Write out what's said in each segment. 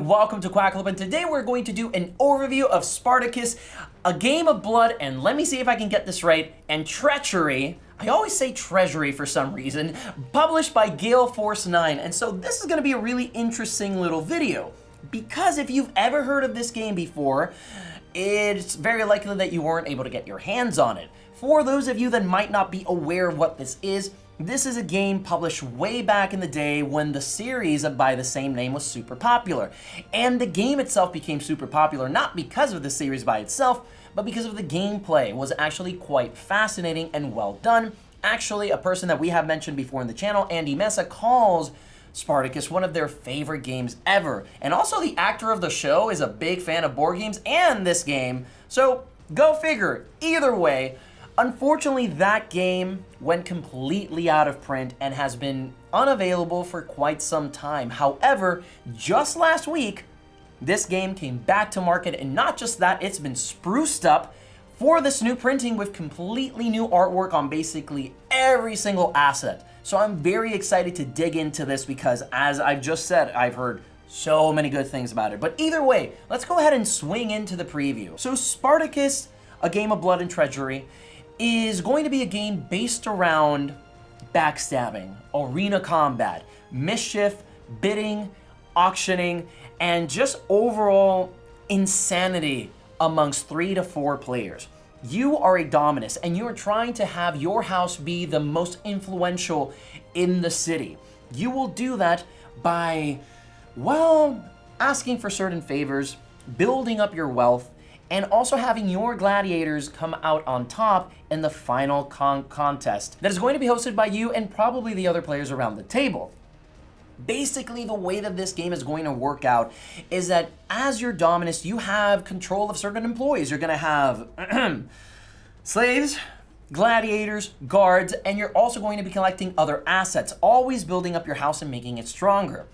everyone, welcome to Quackalope, and today we're going to do an overview of Spartacus, a Game of Blood, and let me see if I can get this right, and Treachery. I always say Treasury for some reason, published by Gale Force 9, and so this is going to be a really interesting little video, because if you've ever heard of this game before, it's very likely that you weren't able to get your hands on it. For those of you that might not be aware of what this is a game published way back in the day when the series by the same name was super popular. And the game itself became super popular not because of the series by itself, but because of the gameplay. It was actually quite fascinating and well done. Actually, a person that we have mentioned before in the channel, Andy Mesa, calls Spartacus one of their favorite games ever. And also the actor of the show is a big fan of board games and this game. So go figure. Either way, unfortunately, that game went completely out of print and has been unavailable for quite some time. However, just last week, this game came back to market, and not just that, it's been spruced up for this new printing with completely new artwork on basically every single asset. So I'm very excited to dig into this because, as I've just said, I've heard so many good things about it. But either way, let's go ahead and swing into the preview. So Spartacus, a Game of Blood and Treachery, is going to be a game based around backstabbing, arena combat, mischief, bidding, auctioning, and just overall insanity amongst 3 to 4 players. You are a Dominus, and you are trying to have your house be the most influential in the city. You will do that by, well, asking for certain favors, building up your wealth, and also having your gladiators come out on top in the final contest that is going to be hosted by you and probably the other players around the table. Basically, the way that this game is going to work out is that as your Dominus, you have control of certain employees. You're going to have slaves, gladiators, guards, and you're also going to be collecting other assets, always building up your house and making it stronger.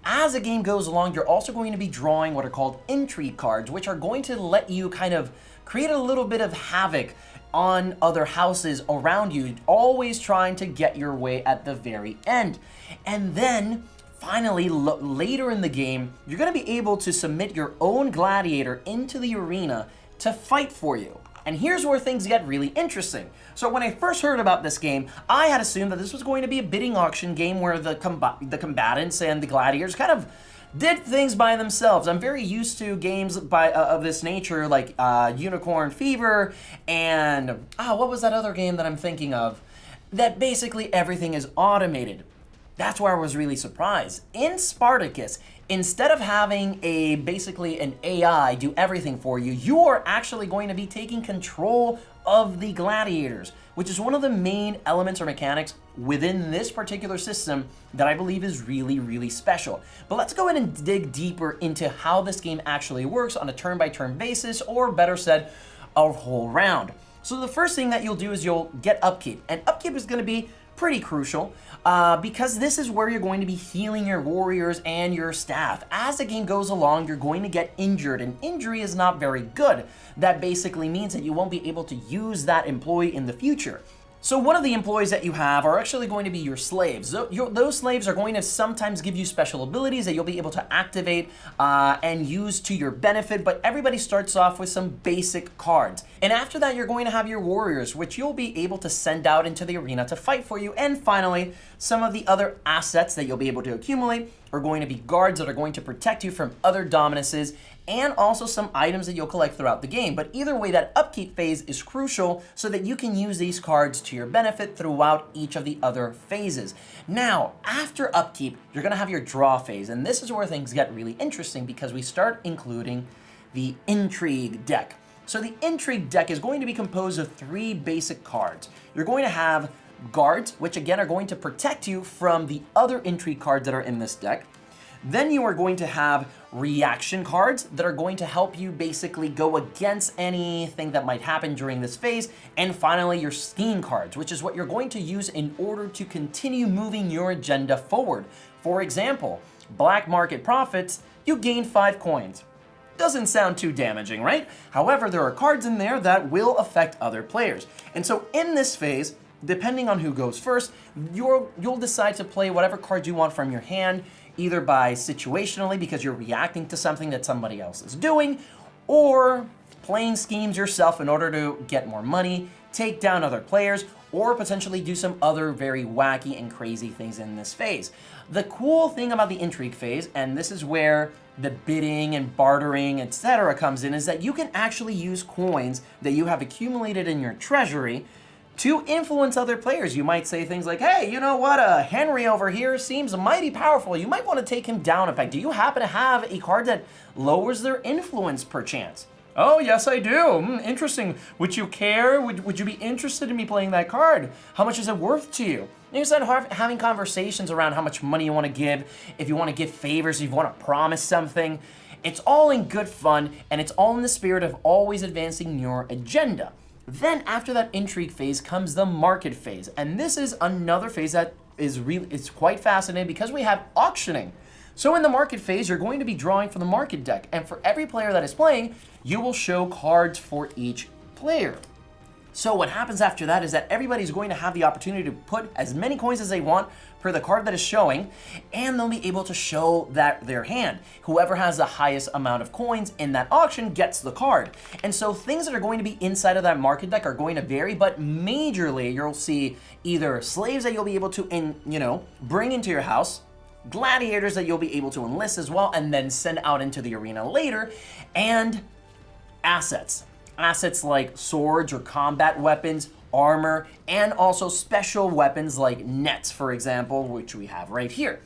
As the game goes along, you're also going to be drawing what are called Intrigue cards, which are going to let you kind of create a little bit of havoc on other houses around you, always trying to get your way at the very end. And then, finally, later in the game, you're going to be able to submit your own gladiator into the arena to fight for you. And here's where things get really interesting. So when I first heard about this game, I had assumed that this was going to be a bidding auction game where the combatants and the gladiators kind of did things by themselves. I'm very used to games of this nature like Unicorn Fever and, what was that other game that I'm thinking of? That basically everything is automated. That's where I was really surprised. In Spartacus, instead of having basically an AI do everything for you, you are actually going to be taking control of the gladiators, which is one of the main elements or mechanics within this particular system that I believe is really, really special. But let's go ahead and dig deeper into how this game actually works on a turn-by-turn basis, or better said, a whole round. So the first thing that you'll do is you'll get Upkeep, and Upkeep is going to be pretty crucial because this is where you're going to be healing your warriors and your staff. As the game goes along, you're going to get injured, and injury is not very good. That basically means that you won't be able to use that employee in the future. So one of the employees that you have are actually going to be your slaves. Those slaves are going to sometimes give you special abilities that you'll be able to activate and use to your benefit, but everybody starts off with some basic cards. And after that, you're going to have your warriors, which you'll be able to send out into the arena to fight for you. And finally, some of the other assets that you'll be able to accumulate are going to be guards that are going to protect you from other Dominuses, and also some items that you'll collect throughout the game. But either way, that upkeep phase is crucial so that you can use these cards to your benefit throughout each of the other phases. Now, after upkeep, you're going to have your draw phase, and this is where things get really interesting because we start including the Intrigue deck. So the Intrigue deck is going to be composed of 3 basic cards. You're going to have guards, which again are going to protect you from the other Intrigue cards that are in this deck. Then you are going to have reaction cards that are going to help you basically go against anything that might happen during this phase. And finally, your scheme cards, which is what you're going to use in order to continue moving your agenda forward. For example, black market profits, you gain 5 coins. Doesn't sound too damaging, right? However, there are cards in there that will affect other players. And so in this phase, depending on who goes first, you'll decide to play whatever cards you want from your hand. either by situationally because you're reacting to something that somebody else is doing, or playing schemes yourself in order to get more money, take down other players, or potentially do some other very wacky and crazy things in this phase. The cool thing about the Intrigue phase, and this is where the bidding and bartering, etc. comes in, is that you can actually use coins that you have accumulated in your treasury to influence other players. You might say things like, hey, you know what, Henry over here seems mighty powerful. You might want to take him down. In fact, do you happen to have a card that lowers their influence perchance? Oh, yes, I do. Interesting. Would you care? Would you be interested in me playing that card? How much is it worth to you? And you start having conversations around how much money you want to give, if you want to give favors, if you want to promise something. It's all in good fun, and it's all in the spirit of always advancing your agenda. Then after that Intrigue phase comes the market phase, and this is another phase that is it's quite fascinating because we have auctioning. So in the market phase, you're going to be drawing from the market deck, and for every player that is playing, you will show cards for each player. So what happens after that is that everybody's going to have the opportunity to put as many coins as they want per the card that is showing, and they'll be able to show that their hand. Whoever has the highest amount of coins in that auction gets the card. And so things that are going to be inside of that market deck are going to vary, but majorly you'll see either slaves that you'll be able to bring into your house, gladiators that you'll be able to enlist as well and then send out into the arena later, and assets. Assets like swords or combat weapons, armor, and also special weapons like nets, for example, which we have right here.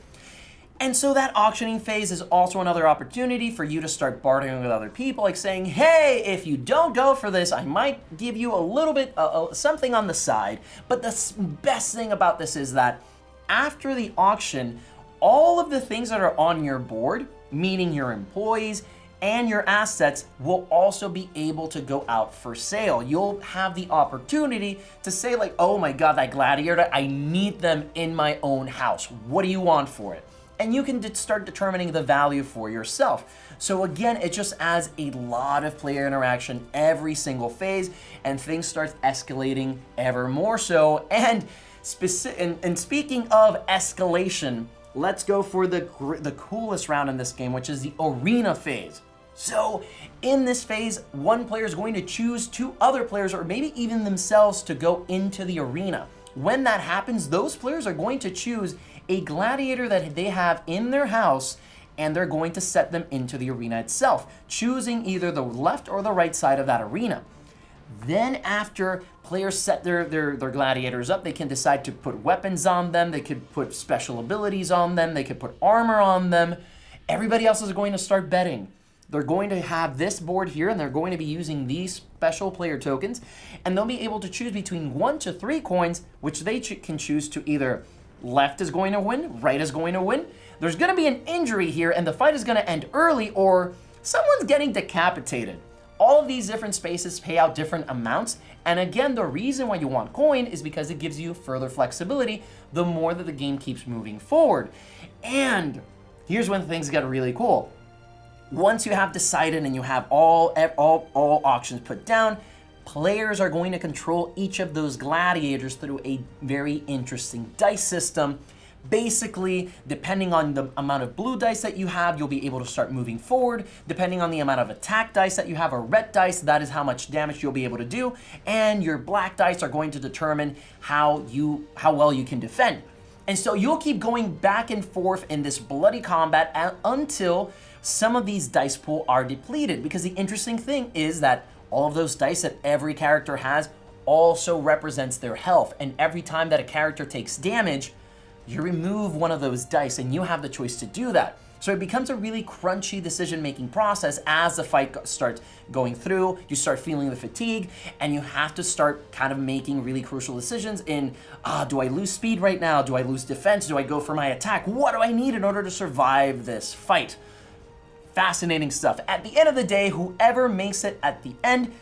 And so that auctioning phase is also another opportunity for you to start bartering with other people, like saying, hey, if you don't go for this, I might give you a little bit, something on the side. But the best thing about this is that after the auction, all of the things that are on your board, meaning your employees and your assets, will also be able to go out for sale. You'll have the opportunity to say like, oh my God, that gladiator, I need them in my own house. What do you want for it? And you can start determining the value for yourself. So again, it just adds a lot of player interaction every single phase, and things start escalating ever more so. And speaking of escalation, let's go for the coolest round in this game, which is the arena phase. So in this phase, one player is going to choose two other players, or maybe even themselves, to go into the arena. When that happens, those players are going to choose a gladiator that they have in their house, and they're going to set them into the arena itself, choosing either the left or the right side of that arena. Then after players set their gladiators up, they can decide to put weapons on them, they could put special abilities on them, they could put armor on them. Everybody else is going to start betting. They're going to have this board here, and they're going to be using these special player tokens, and they'll be able to choose between 1 to 3 coins, which they can choose to either left is going to win, right is going to win. There's going to be an injury here, and the fight is going to end early, or someone's getting decapitated. All of these different spaces pay out different amounts, and again, the reason why you want coin is because it gives you further flexibility the more that the game keeps moving forward. And here's when things get really cool. Once you have decided and you have all auctions put down, players are going to control each of those gladiators through a very interesting dice system. Basically, depending on the amount of blue dice that you have, you'll be able to start moving forward. Depending on the amount of attack dice that you have, or red dice, that is how much damage you'll be able to do. And your black dice are going to determine how well you can defend. And so you'll keep going back and forth in this bloody combat until some of these dice pool are depleted. Because the interesting thing is that all of those dice that every character has also represents their health. And every time that a character takes damage, you remove one of those dice, and you have the choice to do that. So it becomes a really crunchy decision-making process as the fight starts going through. You start feeling the fatigue, and you have to start kind of making really crucial decisions in, do I lose speed right now? Do I lose defense? Do I go for my attack? What do I need in order to survive this fight? Fascinating stuff. At the end of the day, whoever makes it at the end,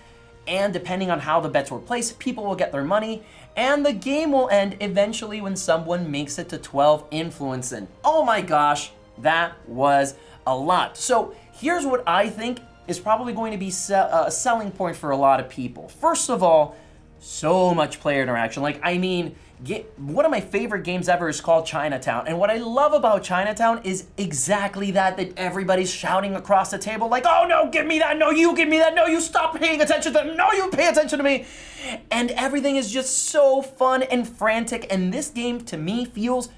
and depending on how the bets were placed, people will get their money, and the game will end eventually when someone makes it to 12 influence. And oh my gosh, that was a lot. So here's what I think is probably going to be a selling point for a lot of people. First of all, so much player interaction. Like, I mean, one of my favorite games ever is called Chinatown. And what I love about Chinatown is exactly that everybody's shouting across the table like, oh no, give me that, no, you give me that, no, you stop paying attention to them, no, you pay attention to me. And everything is just so fun and frantic. And this game, to me, feels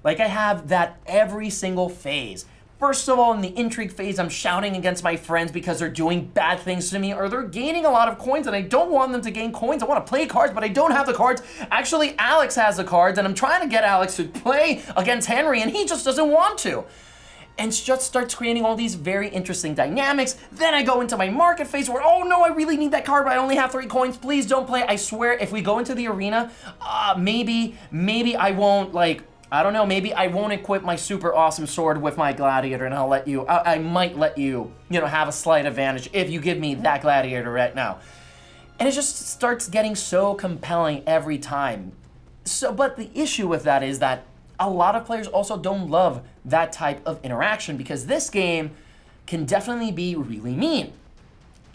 like I have that every single phase. First of all, in the intrigue phase, I'm shouting against my friends because they're doing bad things to me or they're gaining a lot of coins and I don't want them to gain coins. I want to play cards, but I don't have the cards. Actually, Alex has the cards and I'm trying to get Alex to play against Henry and he just doesn't want to. And just starts creating all these very interesting dynamics. Then I go into my market phase where, oh no, I really need that card, but I only have 3 coins. Please don't play. I swear, if we go into the arena, maybe I won't, like, I don't know, maybe I won't equip my super awesome sword with my gladiator and I'll let you, I might let you, have a slight advantage if you give me that gladiator right now. And it just starts getting so compelling every time. But the issue with that is that a lot of players also don't love that type of interaction because this game can definitely be really mean.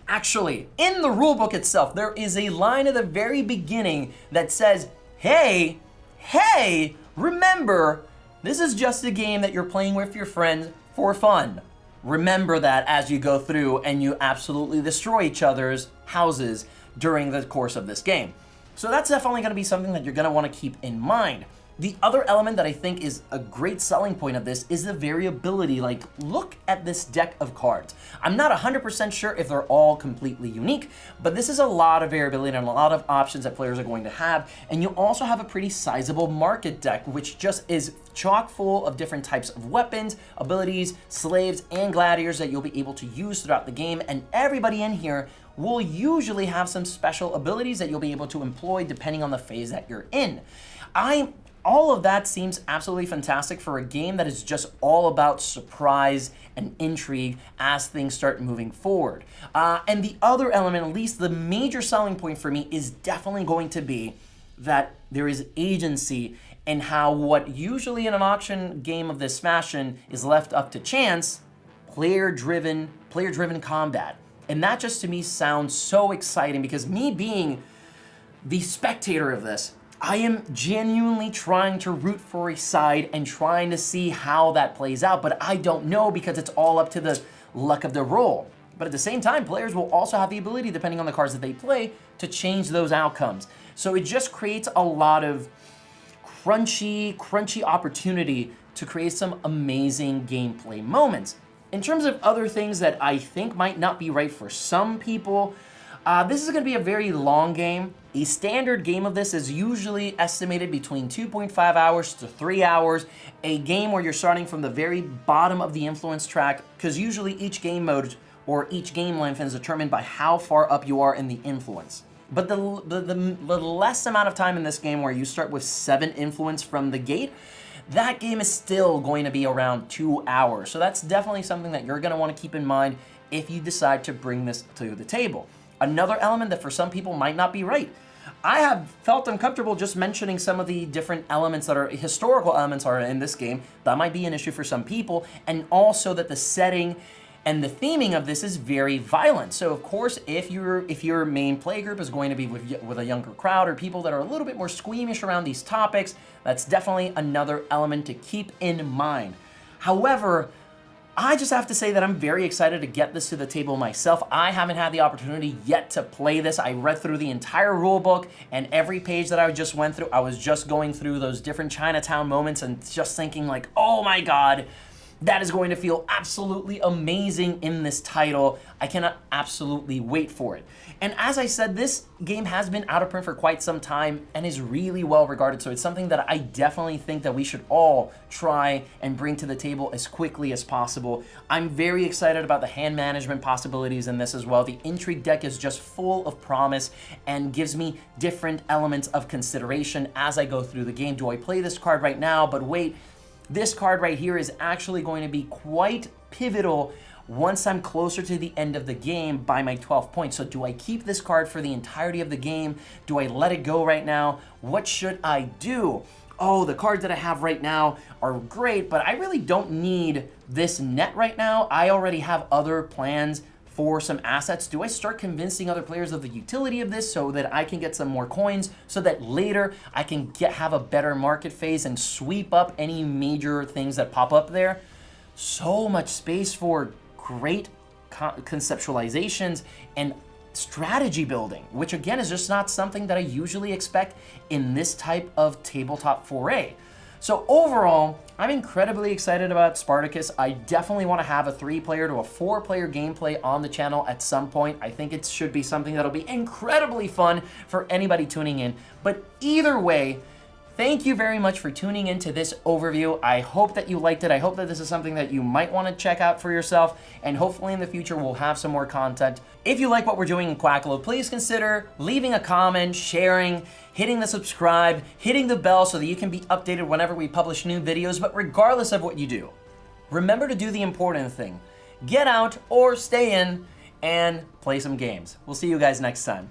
Actually, in the rulebook itself, there is a line at the very beginning that says, hey, remember, this is just a game that you're playing with your friends for fun. Remember that as you go through and you absolutely destroy each other's houses during the course of this game. So that's definitely going to be something that you're going to want to keep in mind. The other element that I think is a great selling point of this is the variability. Like, look at this deck of cards. I'm not 100% sure if they're all completely unique, but this is a lot of variability and a lot of options that players are going to have. And you also have a pretty sizable market deck, which just is chock full of different types of weapons, abilities, slaves, and gladiators that you'll be able to use throughout the game. And everybody in here will usually have some special abilities that you'll be able to employ depending on the phase that you're in. All of that seems absolutely fantastic for a game that is just all about surprise and intrigue as things start moving forward. And the other element, at least the major selling point for me, is definitely going to be that there is agency in how what usually in an auction game of this fashion is left up to chance, player-driven combat. And that just to me sounds so exciting because me being the spectator of this, I am genuinely trying to root for a side and trying to see how that plays out, but I don't know because it's all up to the luck of the roll. But at the same time, players will also have the ability, depending on the cards that they play, to change those outcomes. So it just creates a lot of crunchy opportunity to create some amazing gameplay moments. In terms of other things that I think might not be right for some people, this is going to be a very long game. A standard game of this is usually estimated between 2.5 hours to 3 hours. A game where you're starting from the very bottom of the influence track, because usually each game mode or each game length is determined by how far up you are in the influence. But the less amount of time in this game where you start with 7 influence from the gate, that game is still going to be around 2 hours. So that's definitely something that you're going to want to keep in mind if you decide to bring this to the table. Another element that for some people might not be right. I have felt uncomfortable just mentioning some of the different elements that are historical elements are in this game. That might be an issue for some people, and also that the setting and the theming of this is very violent. So of course, if your main play group is going to be with a younger crowd or people that are a little bit more squeamish around these topics, that's definitely another element to keep in mind. However, I just have to say that I'm very excited to get this to the table myself. I haven't had the opportunity yet to play this. I read through the entire rule book, and every page that I just went through, I was just going through those different Chinatown moments and just thinking like, oh my God, that is going to feel absolutely amazing in this title. I cannot absolutely wait for it. And as I said, this game has been out of print for quite some time and is really well regarded. So it's something that I definitely think that we should all try and bring to the table as quickly as possible. I'm very excited about the hand management possibilities in this as well. The Intrigue deck is just full of promise and gives me different elements of consideration as I go through the game. Do I play this card right now? But wait, this card right here is actually going to be quite pivotal once I'm closer to the end of the game by my 12 points. So do I keep this card for the entirety of the game? Do I let it go right now? What should I do? Oh, the cards that I have right now are great, but I really don't need this net right now. I already have other plans for some assets? Do I start convincing other players of the utility of this so that I can get some more coins, so that later I can have a better market phase and sweep up any major things that pop up there? So much space for great conceptualizations and strategy building, which again is just not something that I usually expect in this type of tabletop foray. So overall, I'm incredibly excited about Spartacus. I definitely want to have a 3-player to a 4-player gameplay on the channel at some point. I think it should be something that'll be incredibly fun for anybody tuning in. But either way, thank you very much for tuning into this overview. I hope that you liked it. I hope that this is something that you might want to check out for yourself, and hopefully in the future we'll have some more content. If you like what we're doing in Quackalope, please consider leaving a comment, sharing, hitting the subscribe, hitting the bell so that you can be updated whenever we publish new videos. But regardless of what you do, remember to do the important thing. Get out or stay in and play some games. We'll see you guys next time.